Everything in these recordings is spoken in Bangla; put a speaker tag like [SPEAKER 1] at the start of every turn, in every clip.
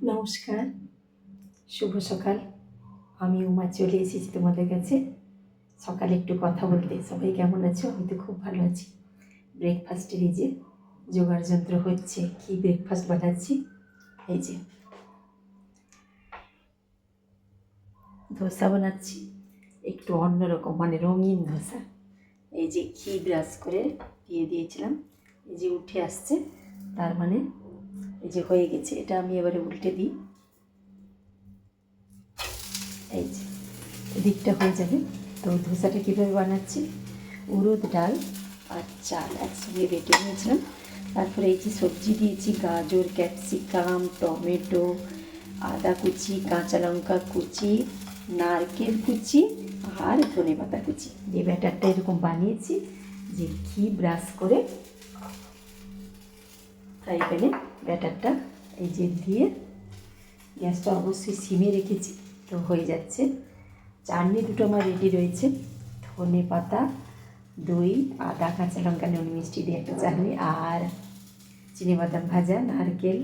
[SPEAKER 1] নমস্কার, শুভ সকাল। আমি উমা চলে এসেছি তোমাদের কাছে সকালে একটু কথা বলতে। সবাই কেমন আছো? আমি তো খুব ভালো আছি। ব্রেকফাস্টের এই যে জোগাড় যন্ত্র হচ্ছে, কি ব্রেকফাস্ট বানাচ্ছি। এই যে ধোসা বানাচ্ছি, একটু অন্যরকম, মানে রঙিন ধোসা। এই যে ঘি ব্রাশ করে দিয়ে দিয়েছিলাম, এই যে উঠে আসছে, তার মানে এই যে হয়ে গেছে। এটা আমি এবারে উল্টে দিই। এই যে এদিকটা হয়ে যাবে। তো ধোসাটা কীভাবে বানাচ্ছি, উড়দ ডাল আর চাল একসঙ্গে বেটে নিয়েছিলাম। তারপরে এই যে সবজি দিয়েছি, গাজর, ক্যাপসিকাম, টমেটো, আদা কুচি, কাঁচা লঙ্কা কুচি, নারকেল কুচি আর ধনেপাতা কুচি দিয়ে ব্যাটারটা এরকম বানিয়েছি। যে ঘি ব্রাশ করে ফ্রাই প্যানে ব্যাটারটা এই যে দিয়ে গ্যাসটা অবশ্যই সিমে রেখেছি, তো হয়ে যাচ্ছে। চাটনি দুটো আমার রেডি রয়েছে, ধনে পাতা, দই, আদা, কাঁচা লঙ্কা, নুন মিষ্টি দিয়ে একটা চাটনি, আর চিনিবাদাম ভাজা, নারকেল,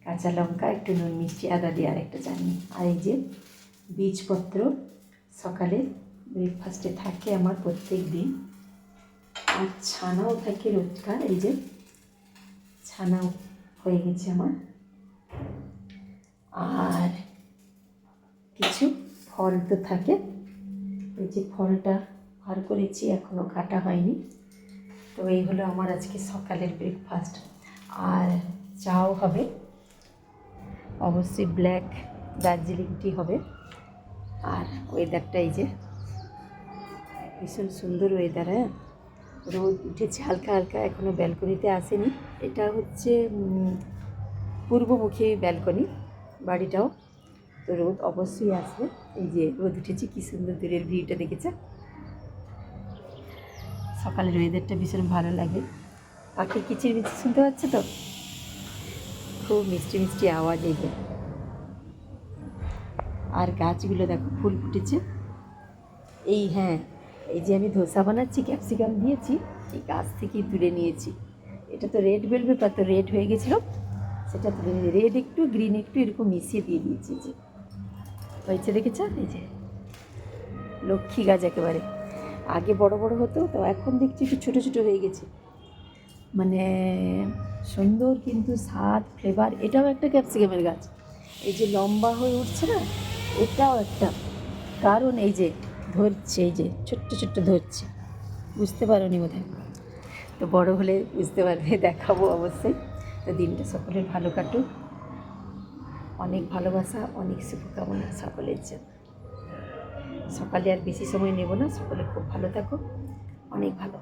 [SPEAKER 1] কাঁচা লঙ্কা, একটু নুন মিষ্টি আদা দিয়ে আর একটা চাটনি। আর এই যে বীজপত্র সকালে ব্রেকফাস্টে থাকে আমার প্রত্যেক দিন। আর ছানাও থাকে রোজকার। এই যে ছানাও হয়ে গেছে আমার। আর কিছু ফল তো থাকে, এই যে ফলটা বার করেছি, এখনও কাটা হয়নি। তো এই হলো আমার আজকে সকালের ব্রেকফাস্ট। আর চাও হবে, অবশ্যই ব্ল্যাক দার্জিলিং টি হবে। আর ওয়েদারটা এই যে ভীষণ সুন্দর ওয়েদার। হ্যাঁ, রোদ উঠেছে হালকা হালকা, এখনও ব্যালকনিতে আসেনি। এটা হচ্ছে পূর্বমুখী ব্যালকনি বাড়িটাও, তো রোদ অবশ্যই আসবে। এই যে রোদ উঠেছে, কী সুন্দর দূরের ভিউটা দেখেছে। সকালের ওয়েদারটা ভীষণ ভালো লাগে। পাখির কিচিরমিচির শুনতে পাচ্ছে তো, খুব মিষ্টি মিষ্টি আওয়াজ এই যে। আর গাছগুলো দেখো ফুল ফুটেছে। এই হ্যাঁ, এই যে আমি ধোসা বানাচ্ছি, ক্যাপসিকাম দিয়েছি, এই গাছ থেকেই তুলে নিয়েছি। এটা তো রেড ভেলভেট, তো রেড হয়ে গেছিলো, সেটা তুলে নিয়ে রেড একটু গ্রিন একটু এরকম মিশিয়ে দিয়ে দিয়েছি। যে হয়েছে দেখেছ, এই যে লক্ষ্মী গাছ একেবারে। আগে বড় বড় হতো, তো এখন দেখছি একটু ছোটো ছোটো হয়ে গেছে, মানে সুন্দর কিন্তু স্বাদ ফ্লেভার। এটাও একটা ক্যাপসিকামের গাছ, এই যে লম্বা হয়ে উঠছে না, এটাও একটা কারণ। এই যে ধরছে, এই যে ছোট্ট ছোট্ট ধরছে, বুঝতে পারোনি বোধহয়, তো বড় হলে বুঝতে পারবে, দেখাবো অবশ্যই। তো দিনটা সকলের ভালো কাটুক, অনেক ভালোবাসা, অনেক শুভকামনা সকলের জন্য। সকালে আর বেশি সময় নেব না, সকলে খুব ভালো থাকো, অনেক ভালো।